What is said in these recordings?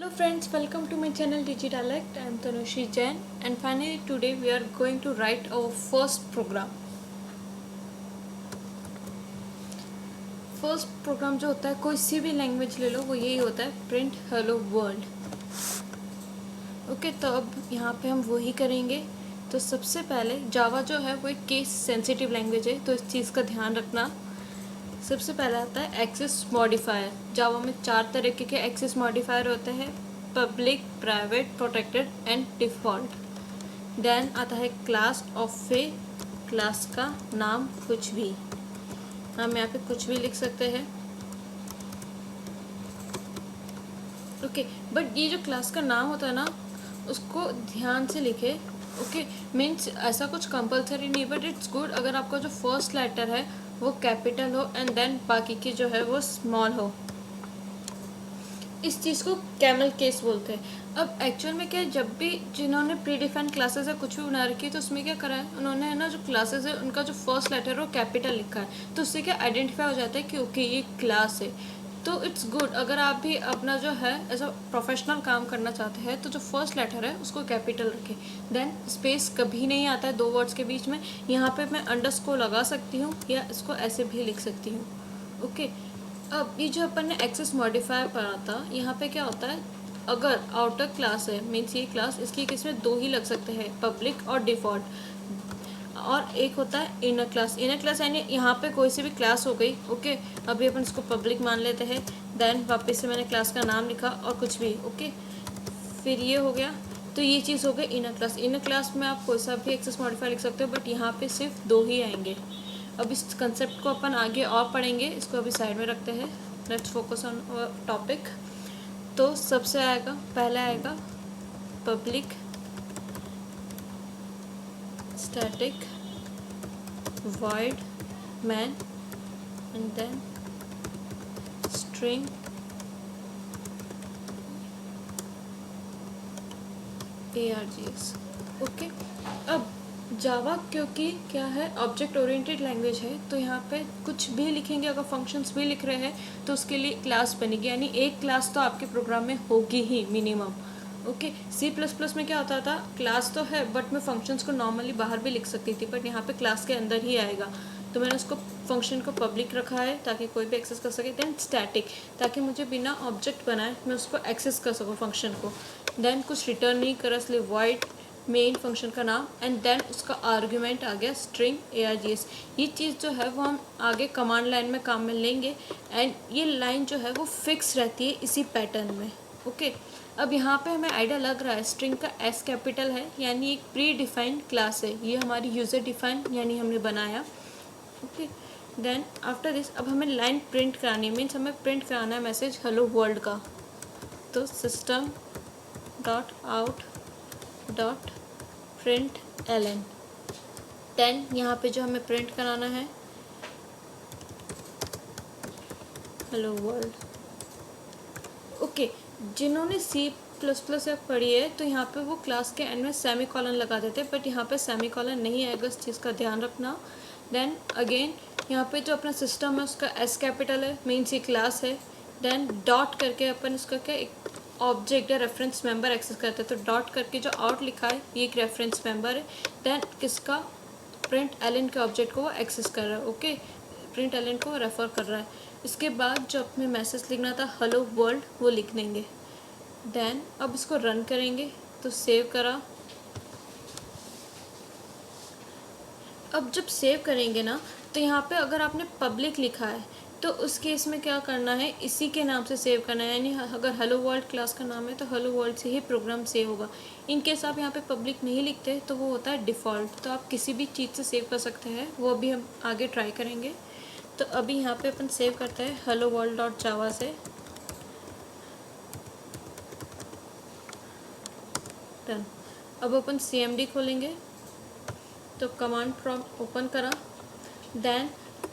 Hello friends, welcome to my channel Digitalect. I am Tanushi Jain and finally today we are going to write our first program. First program जो होता है कोई सी भी language ले लो वो यही होता है प्रिंट हेलो वर्ल्ड. ओके, तो अब यहाँ पे हम वही करेंगे. तो सबसे पहले जावा जो है वो एक केस सेंसिटिव लैंग्वेज है, तो इस चीज़ का ध्यान रखना. सबसे पहला आता है एक्सेस मॉडिफायर. जावा में 4 तरीके के एक्सेस मॉडिफायर होते हैं: public, private, protected and default. Then आता है क्लास ऑफ ए. क्लास का नाम कुछ भी, हम यहाँ पे कुछ भी लिख सकते हैं. ओके, बट ये जो क्लास का नाम होता है ना उसको ध्यान से लिखे. ओके, मीन्स ऐसा कुछ कंपलसरी नहीं, बट इट्स गुड अगर आपका जो फर्स्ट लेटर है वो कैपिटल हो एंड देन बाकी की जो है वो स्मॉल हो. इस चीज़ को कैमल केस बोलते हैं. अब एक्चुअल में क्या है, जब भी जिन्होंने प्री डिफाइंड क्लासेस है कुछ भी बना रखी है तो उसमें क्या करा है उन्होंने, है ना, जो क्लासेस है उनका जो फर्स्ट लेटर है वो कैपिटल लिखा है, तो उससे क्या आइडेंटिफाई हो जाता है कि ओके ये क्लास है. तो इट्स गुड अगर आप भी अपना जो है ऐसा प्रोफेशनल काम करना चाहते हैं तो जो फर्स्ट लेटर है उसको कैपिटल रखें. देन स्पेस कभी नहीं आता है 2 वर्ड्स के बीच में. यहाँ पे मैं अंडरस्कोर लगा सकती हूँ या इसको ऐसे भी लिख सकती हूँ. ओके, अब ये जो अपन ने एक्सेस मॉडिफायर पढ़ा था, यहाँ पे क्या होता है, अगर आउटर क्लास है मीन्स ये क्लास, इसकी केस में 2 ही लग सकते हैं, पब्लिक और डिफ़ॉल्ट. और एक होता है इनर क्लास. इनर क्लास यानी यहाँ पे कोई सी भी क्लास हो गई. ओके, अभी अपन इसको पब्लिक मान लेते हैं. देन वापस से मैंने क्लास का नाम लिखा और कुछ भी. ओके, फिर ये हो गया. तो ये चीज़ हो गई इनर क्लास. इनर क्लास में आप कोई सा भी एक्सेस मॉडिफायर लिख सकते हो, बट यहाँ पे सिर्फ 2 ही आएंगे. अब इस कंसेप्ट को अपन आगे और पढ़ेंगे, इसको अभी साइड में रखते हैं. Let's focus on topic. तो सबसे आएगा, पहला आएगा public static void main and then string args. Okay, अब जावा क्योंकि क्या है ऑब्जेक्ट ओरिएंटेड लैंग्वेज है, तो यहाँ पे कुछ भी लिखेंगे, अगर फंक्शंस भी लिख रहे हैं तो उसके लिए क्लास बनेगी, यानी एक क्लास तो आपके प्रोग्राम में होगी ही minimum. Okay, C plus plus में क्या होता था, क्लास तो है बट मैं फंक्शंस को नॉर्मली बाहर भी लिख सकती थी, बट यहाँ पे क्लास के अंदर ही आएगा. तो मैंने उसको फंक्शन को पब्लिक रखा है ताकि कोई भी एक्सेस कर सके. देन स्टैटिक, ताकि मुझे बिना ऑब्जेक्ट बनाए मैं उसको एक्सेस कर सकूँ फंक्शन को. देन कुछ रिटर्न नहीं करा, इसलिए वॉइड मेन फंक्शन का नाम एंड देन उसका आर्ग्यूमेंट आ गया स्ट्रिंग args. ये चीज़ जो है वो हम आगे कमांड लाइन में काम में लेंगे एंड ये लाइन जो है वो फिक्स रहती है इसी पैटर्न में. ओके, अब यहाँ पे हमें आइडिया लग रहा है स्ट्रिंग का एस कैपिटल है यानी एक प्री डिफाइंड क्लास है, ये हमारी यूज़र डिफाइंड यानी हमने बनाया. ओके, देन आफ्टर दिस अब हमें लाइन प्रिंट करानी है, मीन्स हमें प्रिंट कराना है मैसेज हेलो वर्ल्ड का. तो system dot out dot print ln. Then यहाँ पे जो हमें प्रिंट कराना है हेलो वर्ल्ड. ओके, जिन्होंने सी प्लस प्लस पढ़ी है तो यहाँ पे वो क्लास के एंड में सेमी कॉलन लगा देते, बट यहाँ पे सेमी कॉलन नहीं आएगा, इस चीज़ का ध्यान रखना. देन अगेन यहाँ पे जो अपना सिस्टम है उसका एस कैपिटल है, मीन्स ये क्लास है. देन डॉट करके अपन उसका क्या एक ऑब्जेक्ट या रेफरेंस मेंबर एक्सेस करते हैं, तो डॉट करके जो आउट लिखा है ये एक रेफरेंस मेंबर है. देन किसका, प्रिंट एलन के ऑब्जेक्ट को वो एक्सेस कर रहा है. ओके, प्रिंट एलन को रेफर कर रहा है. इसके बाद जो अपने मैसेज लिखना था हेलो वर्ल्ड वो लिख देंगे. देन अब इसको रन करेंगे, तो सेव करा. अब जब सेव करेंगे ना तो यहाँ पे अगर आपने पब्लिक लिखा है तो उस केस में क्या करना है, इसी के नाम से सेव करना है, यानी अगर हेलो वर्ल्ड क्लास का नाम है तो हेलो वर्ल्ड से ही प्रोग्राम सेव होगा. इन केस आप यहाँ पे पब्लिक नहीं लिखते तो वो होता है डिफ़ॉल्ट. तो आप किसी भी चीज़ से सेव कर सकते हैं, वो अभी हम आगे ट्राई करेंगे. तो अभी यहाँ पे अपन सेव करते हैं हेलो वर्ल्ड डॉट जावा से. डन. अब अपन CMD खोलेंगे तो कमांड प्रॉम्प्ट ओपन करा. देन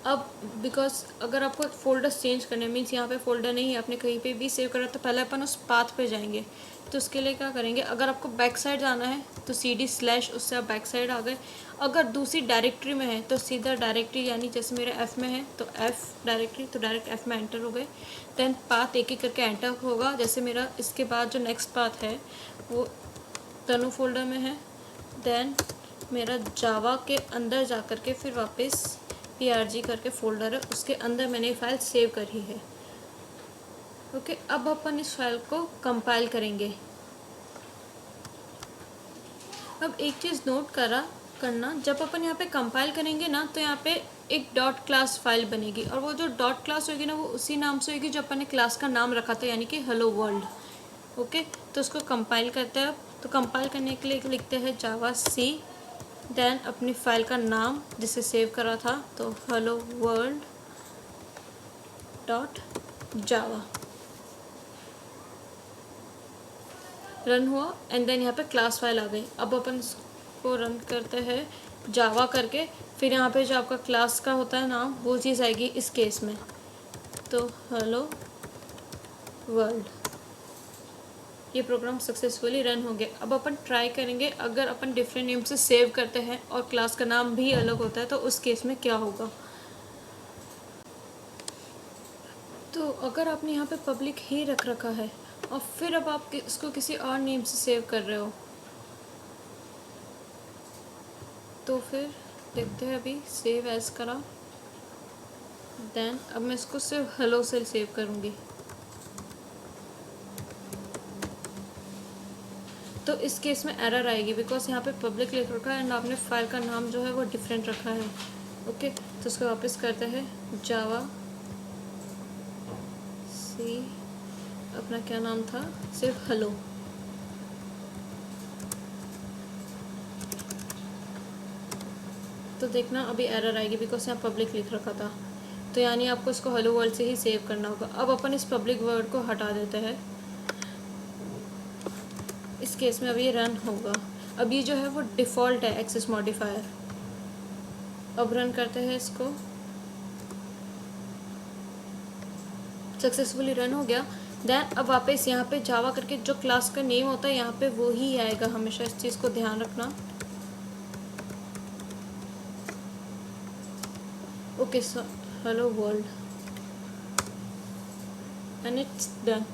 अब बिकॉज अगर आपको फोल्डर्स चेंज करने मीन्स यहाँ पे फोल्डर नहीं है, आपने कहीं पे भी सेव करा, तो पहले अपन उस पाथ पे जाएंगे। तो उसके लिए क्या करेंगे, अगर आपको बैक साइड जाना है तो CD/ उससे आप बैक साइड आ गए। अगर दूसरी डायरेक्टरी में है तो सीधा डायरेक्टरी, यानी जैसे मेरे F में है तो F डायरेक्टरी, तो डायरेक्ट F में एंटर हो गए। देन पाथ एक एक करके एंटर होगा। जैसे मेरा इसके बाद जो नेक्स्ट पाथ है वो तनु फोल्डर में है। देन मेरा जावा के अंदर जा कर के फिर वापस PRG करके फ़ोल्डर है, उसके अंदर मैंने ये फाइल सेव करी है। ओके, अब अपन इस फाइल को कंपाइल करेंगे। अब एक चीज़ नोट करना, जब अपन यहाँ पे कंपाइल करेंगे ना तो यहाँ पे एक डॉट क्लास फाइल बनेगी, और वो जो डॉट क्लास होगी ना वो उसी नाम से होगी जो अपन ने क्लास का नाम रखा था, यानी कि हेलो वर्ल्ड। ओके, तो उसको कंपाइल करते हैं। अब तो कंपाइल करने के लिए लिखते हैं जावा C, देन अपनी फाइल का नाम जिसे सेव करा था, तो हेलो वर्ल्ड डॉट जावा रन हुआ, एंड देन यहाँ पे क्लास फाइल आ गई। अब अपन इसको रन करते हैं जावा करके, फिर यहाँ पे जो आपका क्लास का होता है नाम वो चीज़ आएगी इस केस में, तो हेलो वर्ल्ड। ये प्रोग्राम सक्सेसफुली रन हो गया। अब अपन ट्राई करेंगे, अगर अपन डिफरेंट नेम से सेव करते हैं और क्लास का नाम भी अलग होता है तो उस केस में क्या होगा। तो अगर आपने यहाँ पे पब्लिक ही रख रखा है और फिर अब आप इसको किसी और नेम से सेव कर रहे हो, तो फिर देखते हैं। अभी सेव एज करा, देन अब मैं इसको सिर्फ हेलो से सेव करूँगी। तो इस केस में एरर आएगी बिकॉज यहाँ पे पब्लिक लिख रखा है एंड आपने फाइल का नाम जो है वो डिफरेंट रखा है। ओके, तो उसको वापस करते हैं जावा C, अपना क्या नाम था, सिर्फ हेलो। तो देखना अभी एरर आएगी बिकॉज यहाँ पब्लिक लिख रखा था, तो यानी आपको इसको हेलो वर्ल्ड से ही सेव करना होगा। अब अपन इस पब्लिक वर्ड को हटा देते हैं। इस केस में अभी ये रन होगा। अब ये जो है वो डिफ़ॉल्ट है एक्सेस मॉडिफायर। अब रन करते हैं इसको, सक्सेसफुली रन हो गया। देन अब वापस यहाँ पे जावा करके जो क्लास का नेम होता है यहाँ पे वो ही आएगा, हमेशा इस चीज़ को ध्यान रखना। Okay, so hello world and it's done.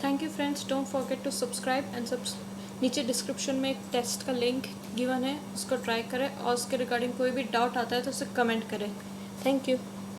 Thank you friends, don't forget to subscribe and नीचे डिस्क्रिप्शन में एक टेस्ट का लिंक गिवन है, उसको ट्राई करें और उसके रिगार्डिंग कोई भी डाउट आता है तो उसे कमेंट करें। Thank you.